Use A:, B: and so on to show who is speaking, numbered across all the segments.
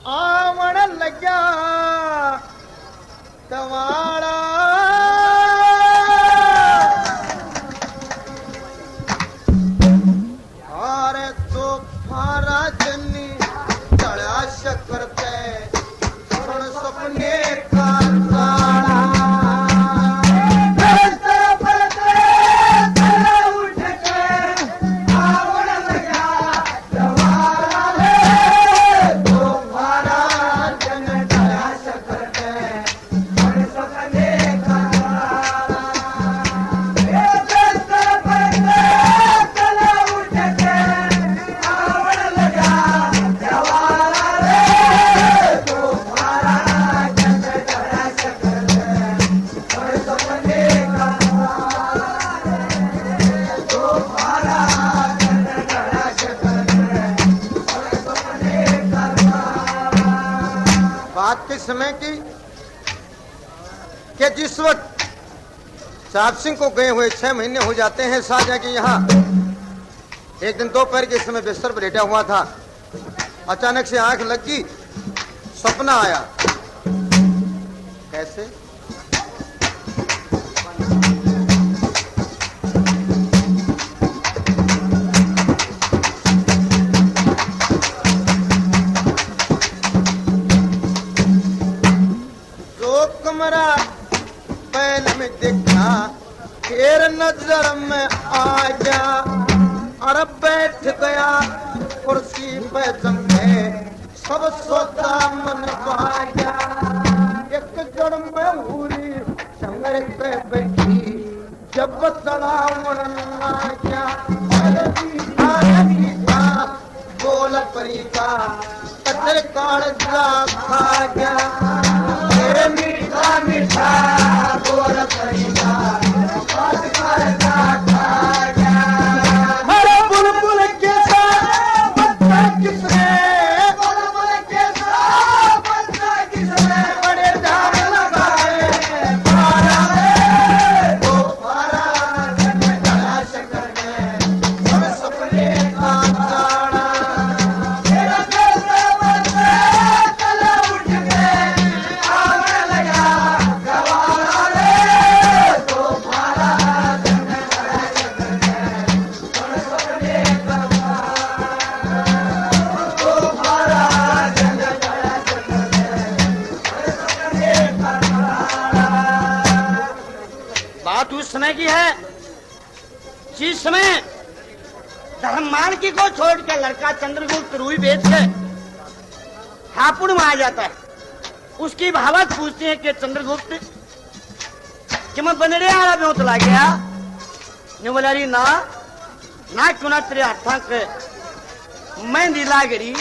A: आवण लग्या तवाड़ा हारे तो फारा जन्नी तड़ा शक्कर ते सपने का समय की कि जिस वक्त साहब सिंह को गए हुए 6 महीने हो जाते हैं साजा के यहाँ एक दिन दोपहर के समय बिस्तर पर लेटा हुआ था। अचानक से आंख लगी, सपना आया। कैसे? पहले में देखा फिर नजर में आ गया और बैठ गया कुर्सी पे जमे सब सोता मन पा गया। एक जड़ में पूरी संगर पे बैठी जब तड़ावन आ गया बोल परी का कदर काढ़ा खा गया मीठा मीठा बोल परीगा बात करता खा गया। अरे बुलबुल के साथ बच्चा किसने बुलबुल के साथ बच्चा किसने बड़े दाम लगाए पारा वो पारा जन्म तड़ा शक्कर में सब सपने का ताड़ा तेरा कैसा बच्चा चला उठ के
B: समय की है जिस समय धर्ममान की को छोड़ के लड़का चंद्रगुप्त रुई बेच के हापुड़ में आ जाता है। उसकी भावत पूछती है कि चंद्रगुप्त कि मैं बनड़े आला में उतला गया ने बोला री ना ना क्यों ना तेरे हाथा के मेहंदी लागरी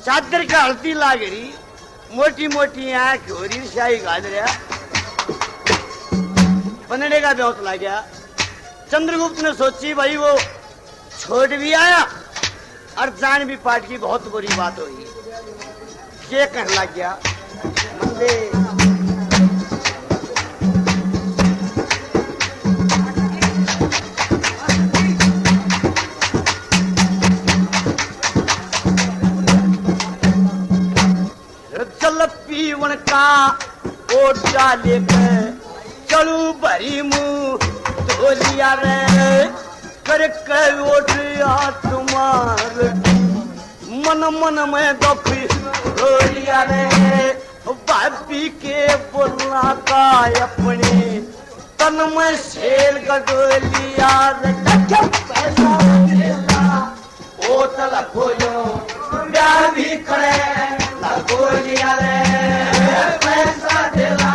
B: चादर का हल्दी लागरी मोटी मोटी आंख हो रही शाही गाज रहा बनड़े का ब्योत ला गया। चंद्रगुप्त ने सोची भाई वो छोड़ भी आया और जान भी पाट की बहुत बुरी बात हुई। ये कहने लग गया चल पीवन का ओटा लेकर चलू भरी मुंह धोलिया रे कर ओटिया तुम्हार मन मन में गफी धोलिया रे भाभी के बोलना का अपने तन में शेर गडोलिया रे पैसा ओटल खोलो ब्याह भी करे लगोलिया रे पैसा दिला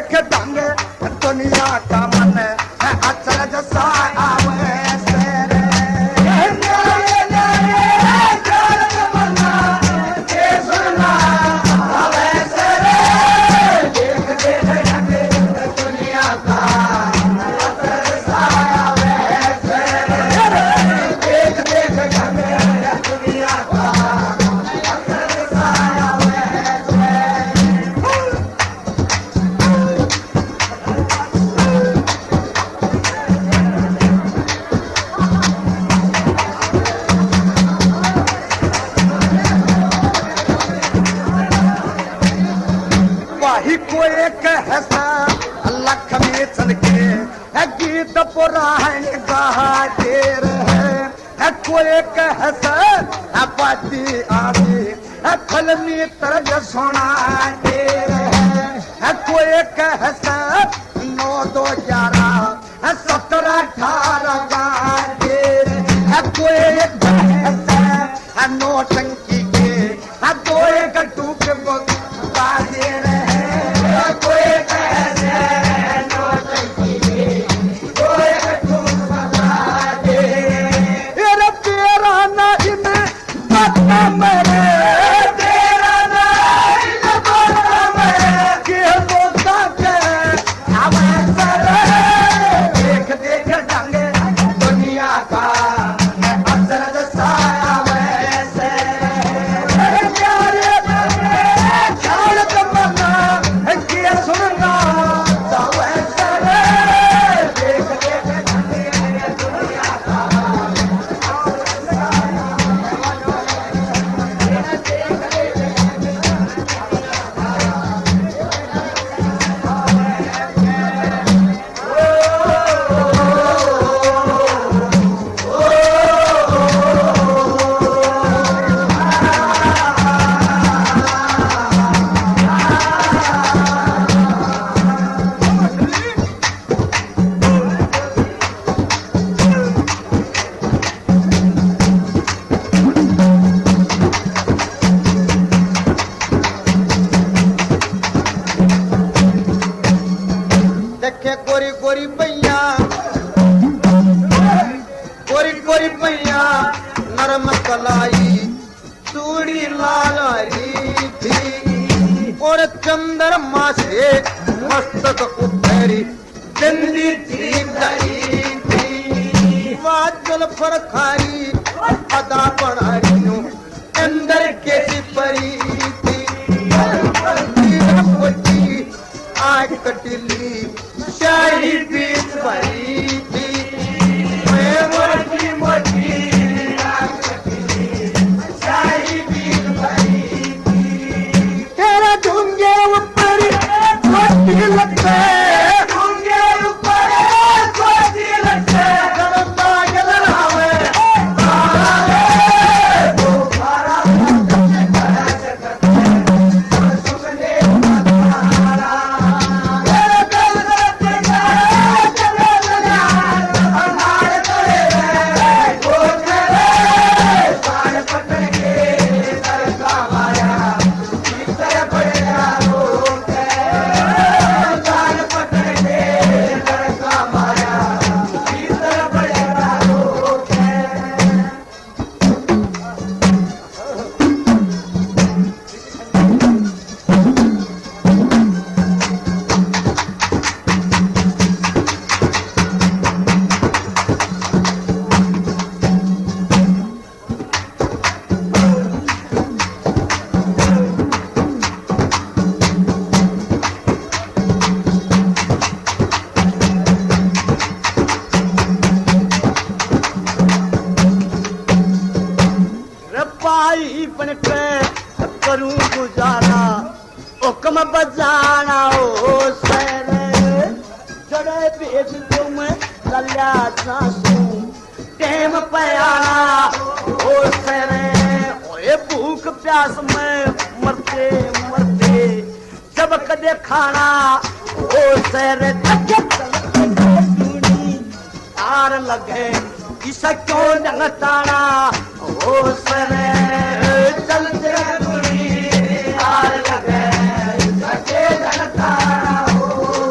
A: देख ढंग दुनिया का मन अचरज सा आवे सेरे गीत पुराण गाते रहे कोई कहस पाती आदि फलमी तरज सुनाते रहे कोई कहस 9 2 11 17 18 गाते रहे कोई कहस नौटंकी के 2 1 टूक बाजे रहे कोई कहस नरम कलाई चूड़ी लाल थी और चंद्रमा से मस्तक उभरी चंदी थी वाजल पर खारी अदा पढ़ारी अंदर कैसी परी थी आग कटिली शाही बीच भरी थी लगता है करूं गुजारा हुक्म बजाना ओ सरे जड़े भेज तुम लल्या सासू टेम पयाना ओ सरे ओए भूख प्यास में मरते मरते जब कदे खाना ओ सरे तार लगे इसा क्यों जंगताना ओ सरे चलते तार लगे इसा के जंगताना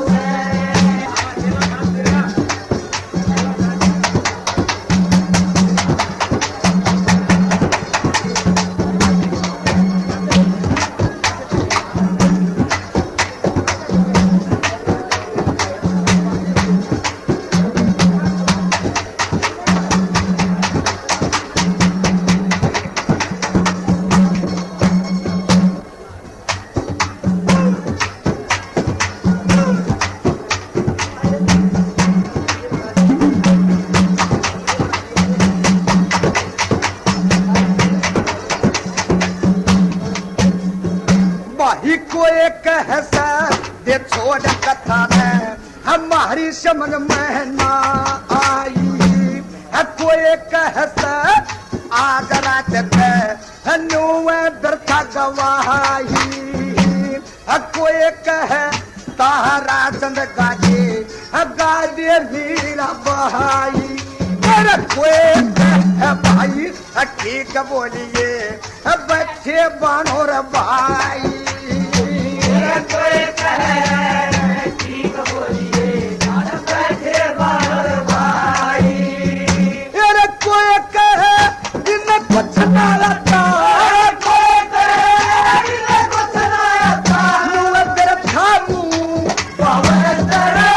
A: भाई कोई कह सा दे छोड़ कथा ने हमारी समझ में ना आई है। कोई कह सा आज रात पे नुए दरता गवाही है। कोई कह तारा चंद गाजे गाजे मीरा बहाई। अरे कोई कह भाई ठीक बोलिए बच्चे बानोर भाई। कोई कहे ठीक बोलिए बच्चे बानोर भाई। अरे कोई कहे दिन कुछ ना लगता कोई कहे दिन कुछ ना लगता मुँह तेरे खामू पावे तेरे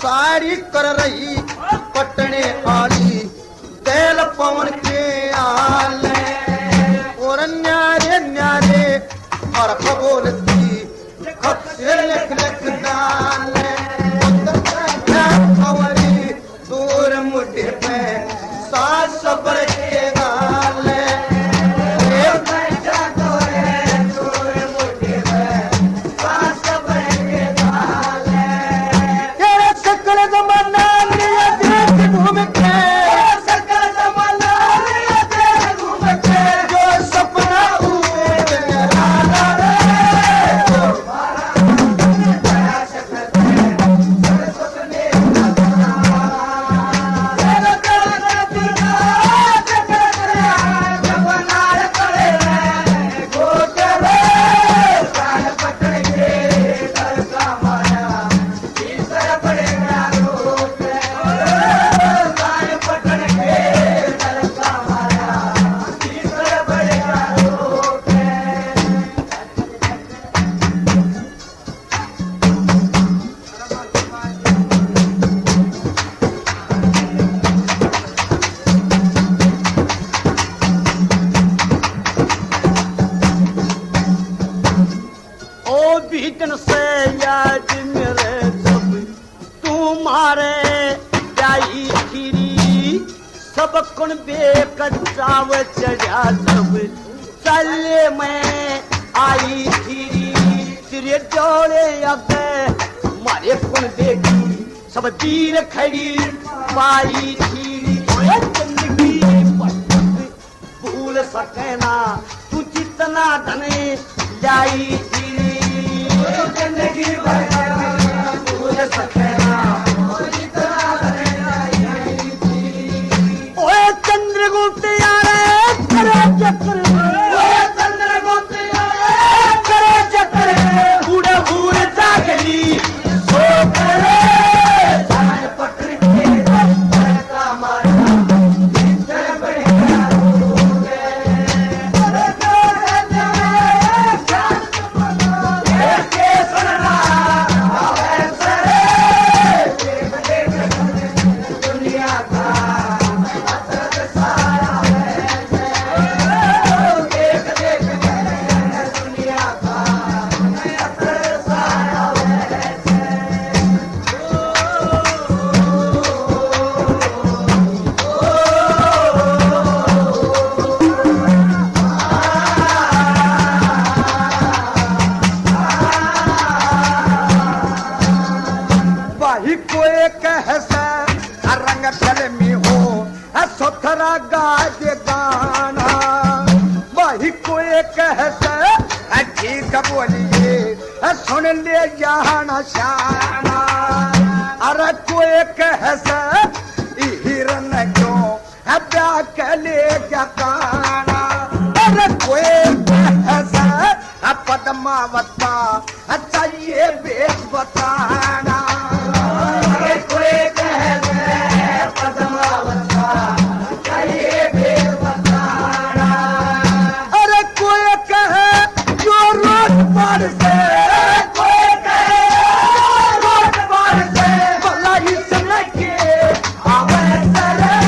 A: साड़ी कर रही पटने आली तेल पवन के आले और न्यारे न्यारे और बोलती खत से लिख लिख डाले खवरी दूर मुझे पे सास सबर के गाले बीतन से याद मेरे सब तुम्हारे जाई खीरी सब कुण बेकचाव चढ़ा सब चले मैं आई खीरी तेरे जोड़े अगे मारे कुण देखी सब तीर खड़ी पाई खीरी जिंदगी भूल सके ना तू जितना धने जाई जिंदगी भूल सके ना ओए चंद्रगुप्त यारे करे चक्कर ओए चंद्रगुप्त यारे करे चक्कर बूढ़े भूल जागली सो करे जान पटरी के का मारा भीतर बढ़िया कोई कहसा रंग चल में बोलिए सुन ले जाना श्यामा अरे कोई कहसा हिरन क्यों ब्याह के ले क्या काना अरे कोई कहसा पद्मावता चाहिए बेच बताना अरे कोई कहसा पद्मावता चाहिए बेच बताना अरे कोई कहे जो रोड पर से कोई कहे रोड पर से भला ही समय के आवे सरे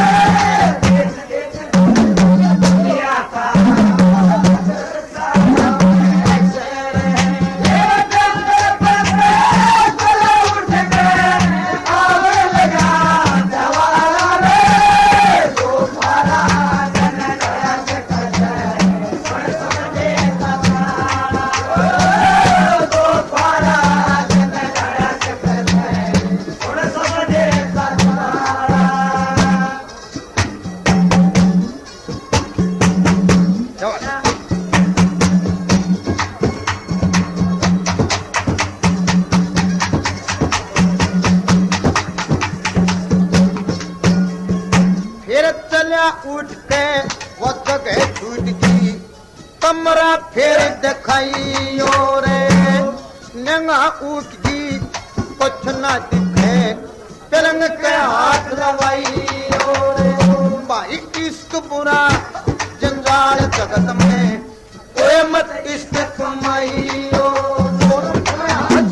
A: उठ के वो जगह छूट गई कमरा फिर दिखाइयो रे नंगा उठ गई कुछ ना दिखे तिरंग के हाथ लगाइयो रे भाई इश्क बुरा जंजाल जगत में कोई मत इश्क कमाइयो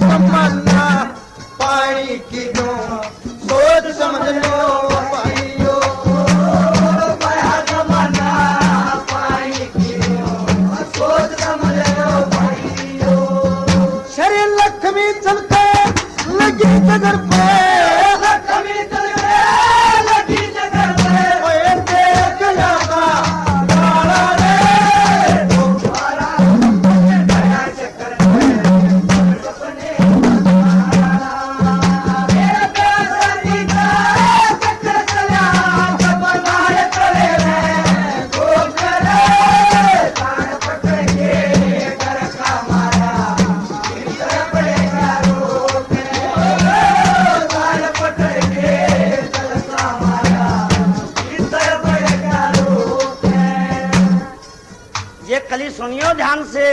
A: तमन्ना पानी की दो सोच समझ लो भाइयों लक्ष्मी चलते लगी जगर पे लक्ष्मी चलते लगी जगर पे ओए देख लगा काला रे तुम्हारा नया चक्कर में सपने मेरे प्यारी का चक्कर चला बनाए चले रे वो करे कान पकड़ के घर का मारा
B: ये कली सुनियो ध्यान से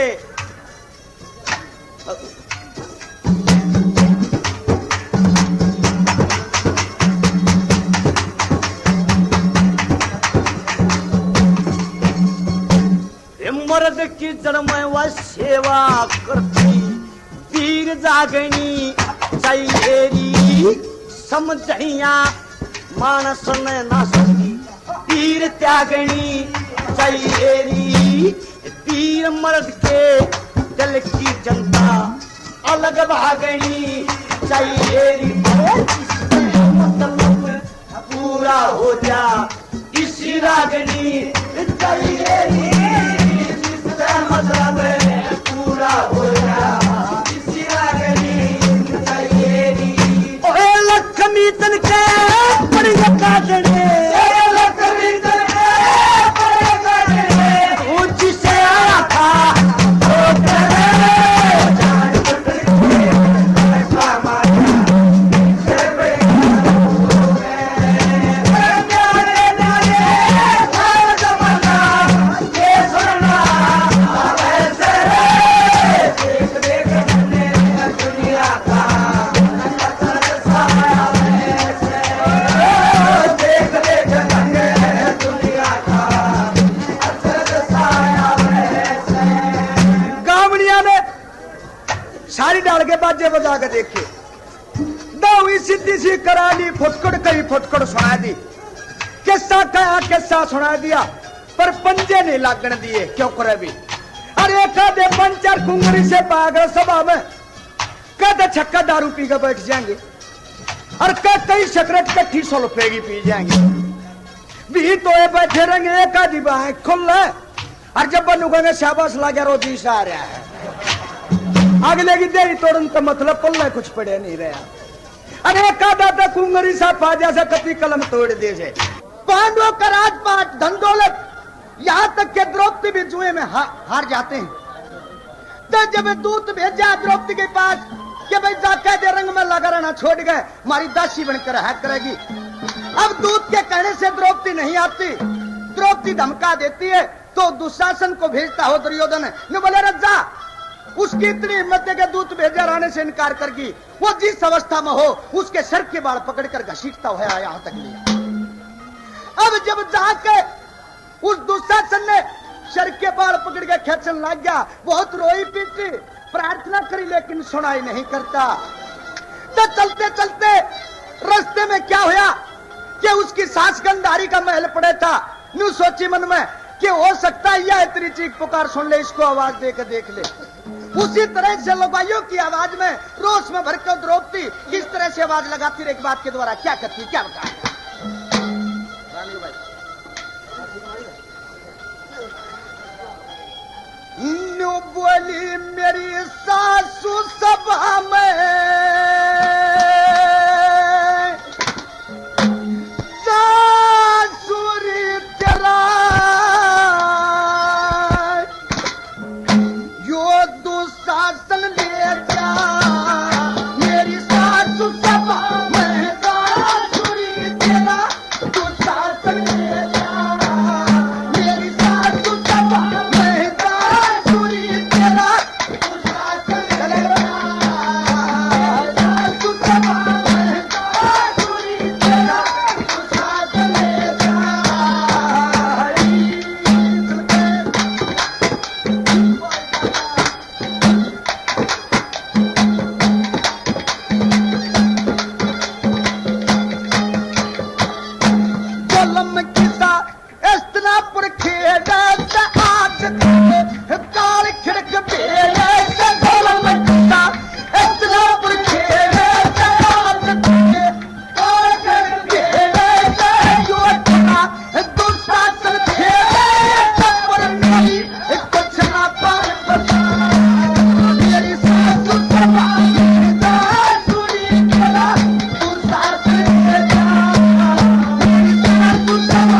B: मर्द की जड़ में वह सेवा करती वीर जागनी चाहिए समझिया मानस ने ना सकी वीर त्यागनी चाहिए वीर मर्द के दिल की जनता अलग भागनी चाहिए मतलब पूरा हो जा इसी रागनी चाहिए मतलब पूरा हो जा इसी रागनी चाहिए ओए लक्ष्मी तन के बड़ी काटने लक्ष्मी तन के बड़ी काटने ऊंच से आया था वो करे जान पकड़ मारा से बड़ी सारी डाल के बाजे बजा के देखे दावी सीधी सी करा ली फुटकड़ कई फुटकड़ सुना दी किस्सा कहा किस्सा सुना दिया पर पंजे नहीं लागण दिए क्यों करे भी अरे कदे पंचर कुंगरी से पागल सभा में कदे छक्का दारू पी के बैठ जाएंगे और कई सिगरेट कट्ठी सोलफेगी पी जाएंगे भी तो ये बैठे रहेंगे एक आधी बाहें खुल और जब बनू कहेंगे शाबाश लगा रोजी सा आ रहा है अगले की देरी तोड़न तो मतलब पल्ले कुछ पड़े नहीं रहा अरे का कुंगरी सा पाजा सा कपी कलम तोड़ दे से पांडवों का राजपाट धन दौलत यहाँ तक के द्रौपदी भी जुए में हार जाते हैं
A: तो जब दूत भेजा द्रौपदी के पास कि भाई जाके दे रंग में लगा रहना छोड़ गए, हमारी दासी बनकर है करेगी। अब दूत के कहने से द्रौपदी नहीं आती, द्रौपदी धमका देती है, तो दुशासन को भेजता हो दुर्योधन ने बोले रजा, उसकी इतनी हिम्मत है कि दूत भेजा रहने से इनकार करगी, वो जिस अवस्था में हो उसके सर के बाल पकड़कर घसीटता हुआ यहां तक लिया। अब जब जाके उस दुशासन ने सर के बाल पकड़ के खेचन लग गया, बहुत रोई पीटी, प्रार्थना करी लेकिन सुनाई नहीं करता। तो चलते चलते रास्ते में क्या हुआ कि उसकी सास गंधारी का महल पड़े था। न्यू सोची मन में कि हो सकता है यह इतनी चीख पुकार सुन ले, इसको आवाज देकर देख ले। उसी तरह से लुगाइयों की आवाज में रोष में भरकर द्रौपदी किस तरह से आवाज लगाती रही, एक बात के द्वारा क्या करती, क्या बता न्यू बोली मेरी सासू सभा में सासुरी तेरा यो दुशासन ले जा, मेरी सासू सभा में सासुरी तेरा दुशासन ले जा, मेरी सासू सभा में सासुरी तेरा दुशासन ले जा, सासू सभा में सासुरी तेरा दुशासन ले जा। कलम किसा इस्तनापुर खेड़ा से आज काल खिड़क बेड़े से, कलम किसा इस्तनापुर खेड़े से आज काल खिड़क बेड़े से, जो ठगा दुशासन खेड़े से पर नहीं कुछ ना पार बचा, मेरी सासू सभा में सासुरी तेरा दुशासन ले जा, मेरी सासू सभा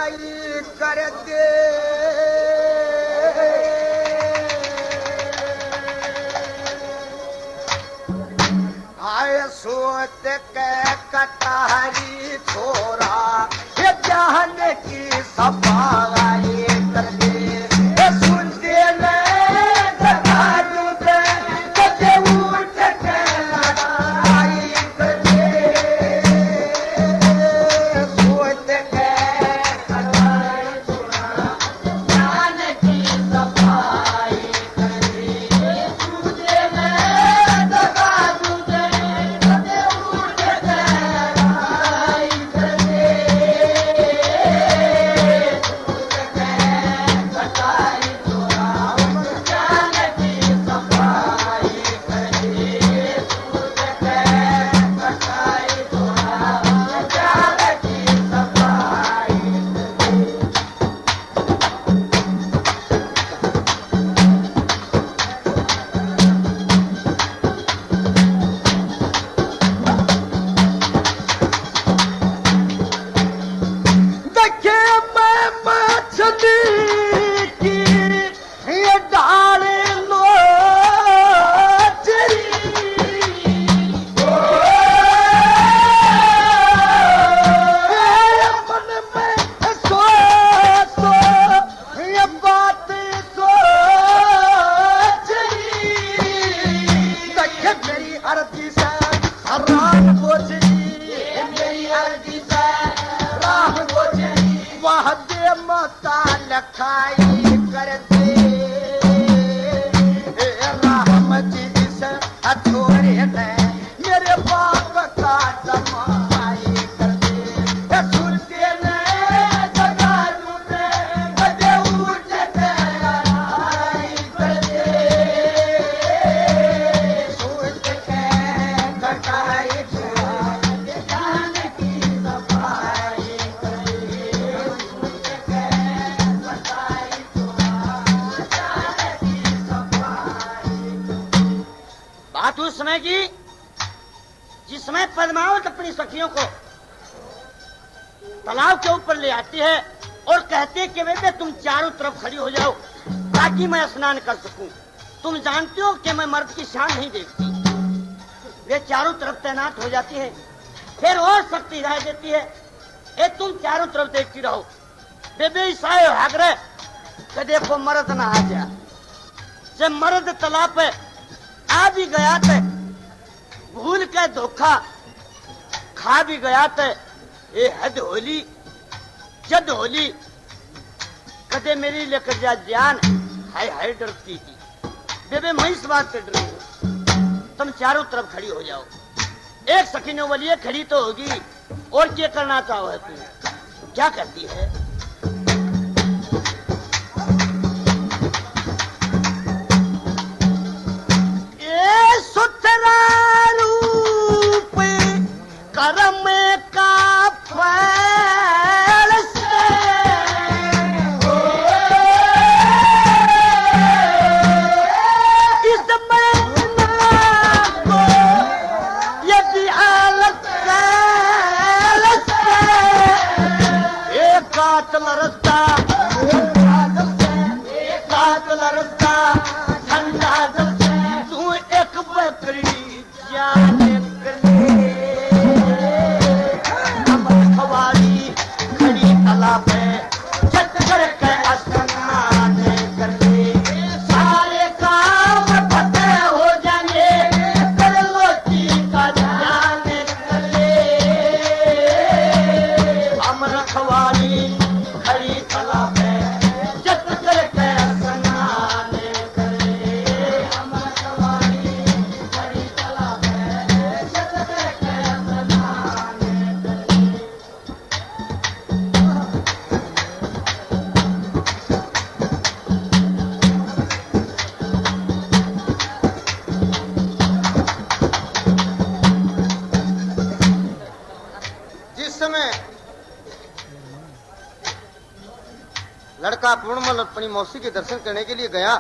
A: सफाई कर दे आए सोच के कटारी छोरा ये जहन की सफाई कर दे ये सुनते ले जगा दूते कदे उठ के लड़ाई कर दे सोच के कटारी छोरा जहन की सफाई कर दे सुनते ले जगा दूते कदे उठ के लड़ाई कर दे लखाई कर दे राम जी इस हथोरे ने मेरे बाप का जमाई कर दे सुनते ने जगा दूते कदे उठ के लड़ाई कर दे सोच के कटाई छोड़ा जान की सफाई कर दे
B: बात उस समय की जिस समय पद्मावत अपनी सखियों को तालाब के ऊपर ले आती है और कहती है कि बेटे तुम चारों तरफ खड़ी हो जाओ ताकि मैं स्नान कर सकूं। तुम जानती हो कि मैं मर्द की शान नहीं देखती। वे चारों तरफ तैनात हो जाती है, फिर और शक्ति राय देती है ए तुम चारों तरफ देखती रहो। बेबे ईसाए हागरे कि देखो मर्द ना आ जा। जब मर्द तालाब पे आ भी गया थे भूल के धोखा खा भी गया थे ये हद होली जद होली कदे मेरी लेकर जा जान हाय हाय डरती थी। बेबे मैं इस बात से डर हूं तुम चारों तरफ खड़ी हो जाओ। एक सखी ने बोलिए खड़ी तो होगी और क्या करना चाहो है तू क्या करती है। करम का फल से इस महीना को यदि हालत से एक कातल रस्ता ठंडा तू एक बकरी जाने सारे काम फतेह हो जाएंगे कर लो का जाने कर हम रखवाली खड़ी तला पे जत करके स्नान करे हम रखवाली खड़ी तला पे जत करके स्नान करे।
A: लड़का पूर्णमल अपनी मौसी के दर्शन करने के लिए गया।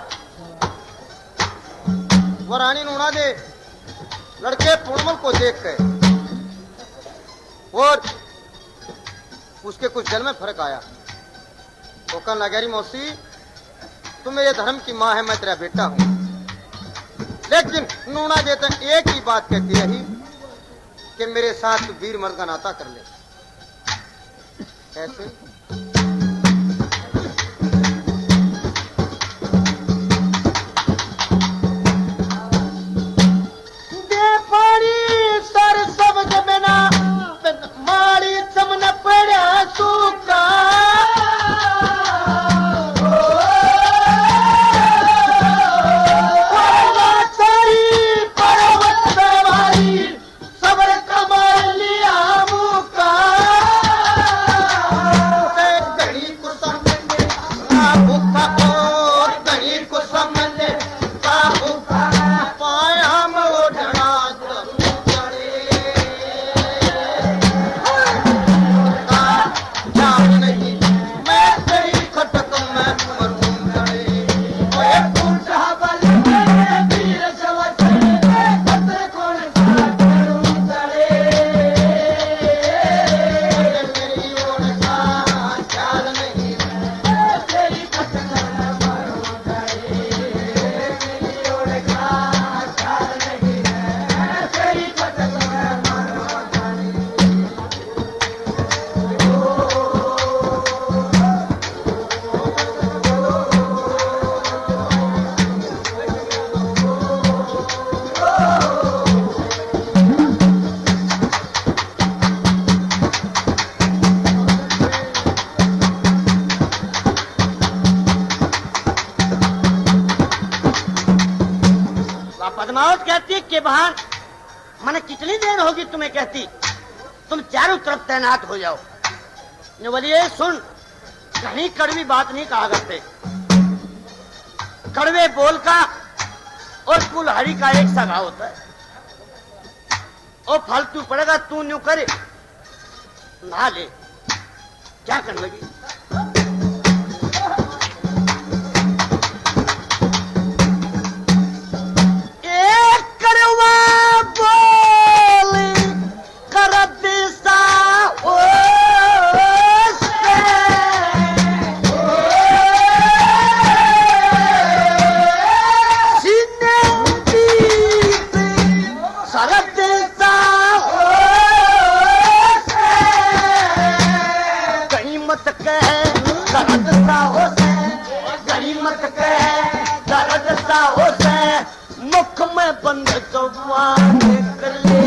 A: वो रानी नूना दे लड़के पूर्णमल को देख गए और उसके कुछ जल में फर्क आया। वो कहने लगा अरे मौसी तू मेरे धर्म की माँ है, मैं तेरा बेटा हूँ, लेकिन नूना जेता एक ही बात कहती रही कि मेरे साथ तू वीर मर्द का नाता कर ले। कैसे? दे पानी सर सब बिना माड़ी चमन पड़ा सूखा,
B: पद्मावत कहती है कि बाहर मैंने कितनी देर होगी तुम्हें कहती, तुम चारों तरफ तैनात हो जाओ। ने बोलिए सुन, कहीं कड़वी बात नहीं कहा करते, कड़वे बोल का और कुल्हाड़ी का एक सगा होता है, और फालतू पड़ेगा तू न्यू करे ना ले। क्या करने लगी? मुख में बंद जवान कर ले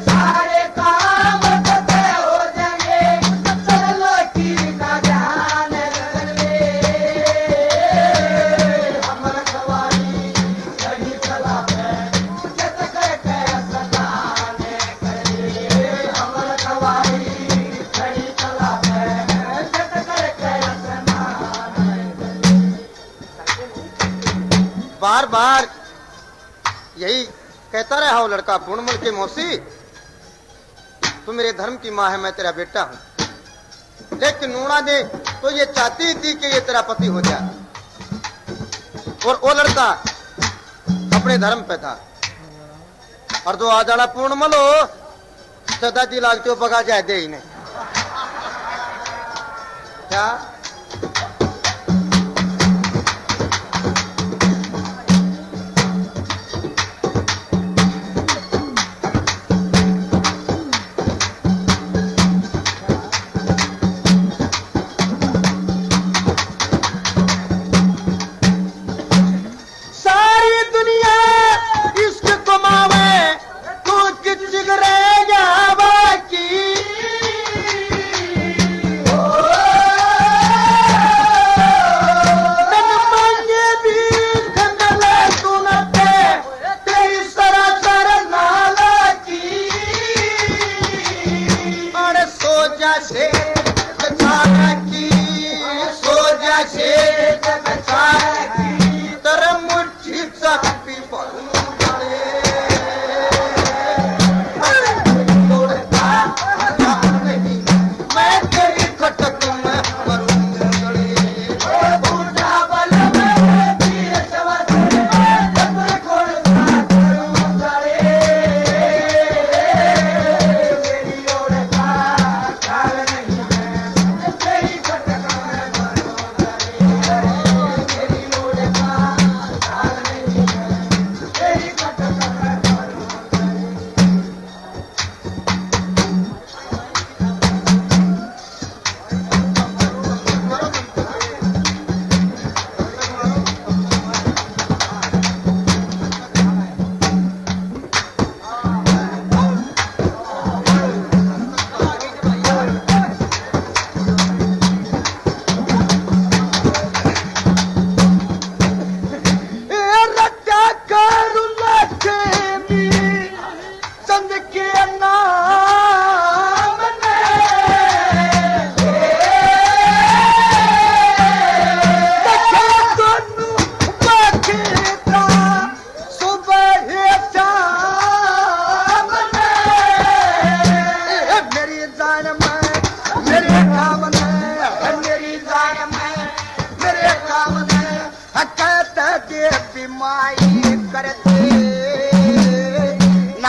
B: सारे काम हो जाएंगे, चलो की का ध्यान रख ले। हमर सवारी सही चला पे जत के सदान कर ले। हमर सवारी
A: बार बार यही कहता रहा हो लड़का पूर्णमल के मौसी तू मेरे धर्म की माँ है, मैं तेरा बेटा हूं, लेकिन नूना ने तो ये चाहती थी कि ये तेरा पति हो जाए, और वो लड़का अपने धर्म पे था। और जो आजाड़ा पूर्णमल हो सदाजी लागते हो बगा जाए दे ही नहीं। क्या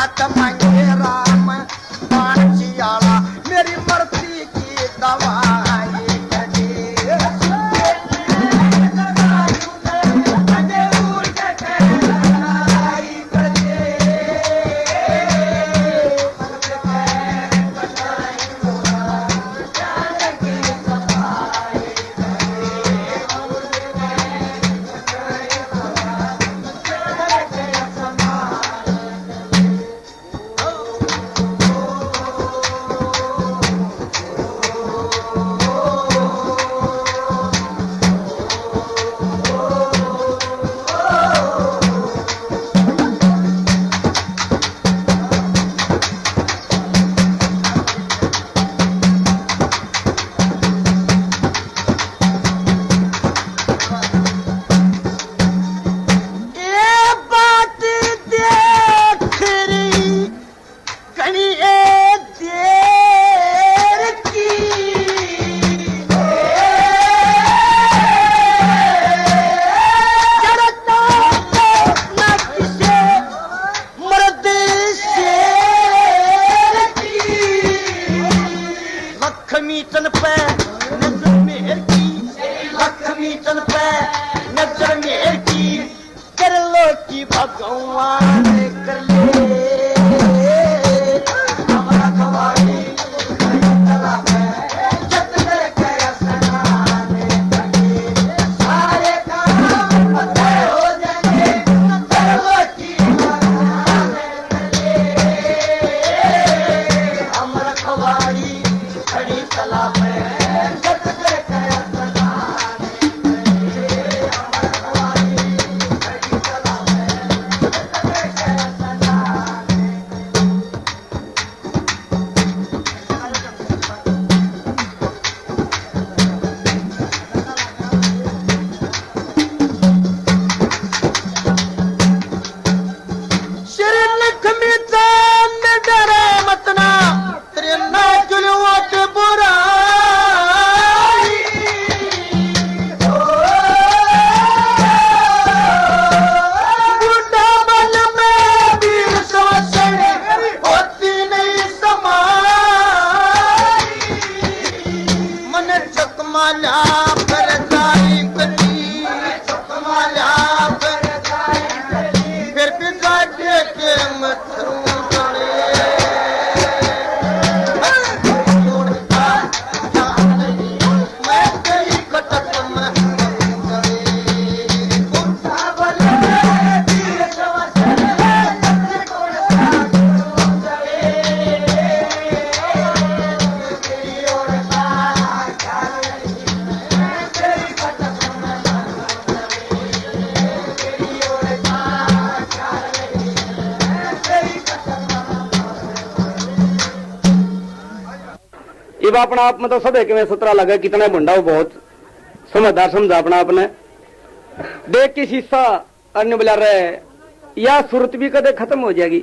A: बात मांगे राम पांचियाला मेरी मर्जी की दवाई
C: इब अपना आप में तो सब एक में सुतरा लगे कितना बुंडा हो बहुत समझदार समझा अपना आपने देख के शीशा अन्य बुला रहे या सूरत भी कदे खत्म हो जाएगी।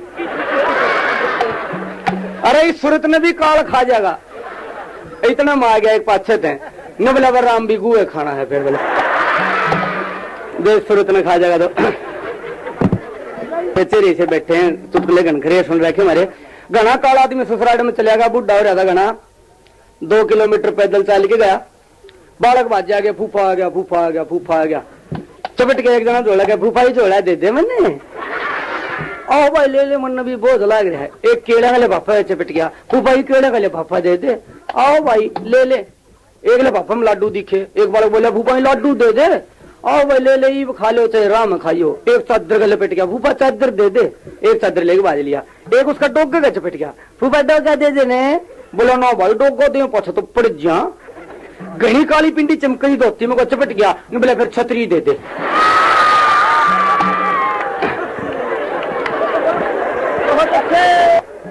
C: अरे इस सूरत ने भी काल खा जाएगा इतना मार गया एक पाछे थे न बोला राम भी गुए खाना है फिर बोले देख सूरत ने खा जाएगा तो चेरी से बैठे हैं चुटकुले घनखरे सुन रखे हमारे घना काला आदमी ससुराल में चलेगा बुढ़ा हो रहा था घना 2 किलोमीटर पैदल चल के गया बालक बाज आ गया फूफा आ गया फूफा आ गया फूफा आ गया चपट के एक जना झोला गया फूफा ही झोला दे दे मैंने आओ भाई ले ले मन भी बहुत लग रहा है एक केड़ा का लिफाफा चपट गया फूफा ही केड़ा का लिफाफा दे दे आओ भाई ले ले एक लिफाफा में लाडू दिखे एक बालक बोला फूफा लाडू दे दे आओ भाई ले ले खा लो चाहे राम खाइयो एक चादर का लपेट गया फूफा चादर दे दे एक चादर लेके बाज लिया एक उसका डोगा का चपट गया फूफा डोगा दे देने बोला ना भाई डोगा दे पछ तो पड़ जा घनी काली पिंडी चमकई धोती में को चपट गया बोला फिर छतरी दे दे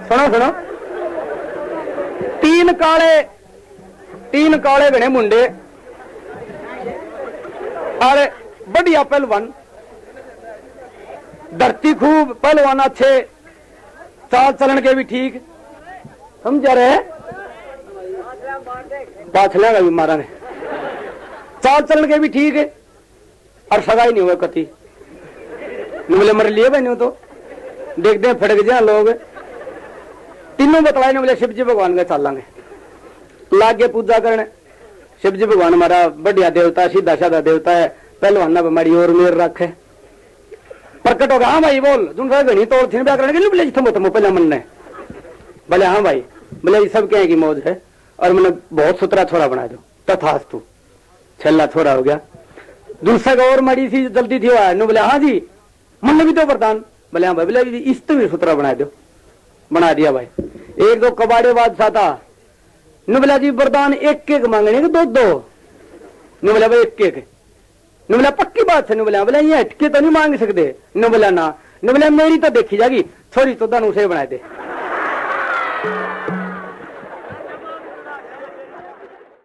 C: सुनो सुनो तीन काले घने मुंडे अरे बढ़िया पहलवान धरती खूब पहलवान अच्छे चाल चलन के भी ठीक समझा रहे पाछले का भी मारा ने चाल चलन के भी ठीक है और सगाई नहीं हुआ कति बोले मर लिए बहने तो देखते हैं फटक जा लोग। तीनों बतलाए ने बोले शिव जी भगवान का चलांगे, लागे पूजा करने। शिव जी भगवान हमारा बढ़िया देवता, सीधा साधा देवता है, पहलवाना बमारी और मेर रखे। प्रकट होगा, हाँ भाई बोल तुम घनी तोड़ थी ब्याह करने बोले थमो थमो पहले मन ने बोले हाँ भाई, बोले सब कहें की मौज है और मैंने बहुत सुथरा छोरा बना दो। तथास्तु, छेला छोरा हो गया। दूसरा का और मड़ी सी जल्दी थी वो बोले हाँ जी मन ने भी तो वरदान, बोले हाँ भाई, बोले इस तो भी सुथरा बना दो। बना दिया भाई। एक दो कबाड़े बादशाह था, नु बोला जी वरदान एक एक मांगने के दो दो। नु बोला भाई एक एक। नु बोला पक्की बात है। नु बोला बोला ये हटके तो नहीं मांग सकते। नु बोला ना। नु बोला मेरी तो देखी जाएगी, छोरी तो दानू से बना दे।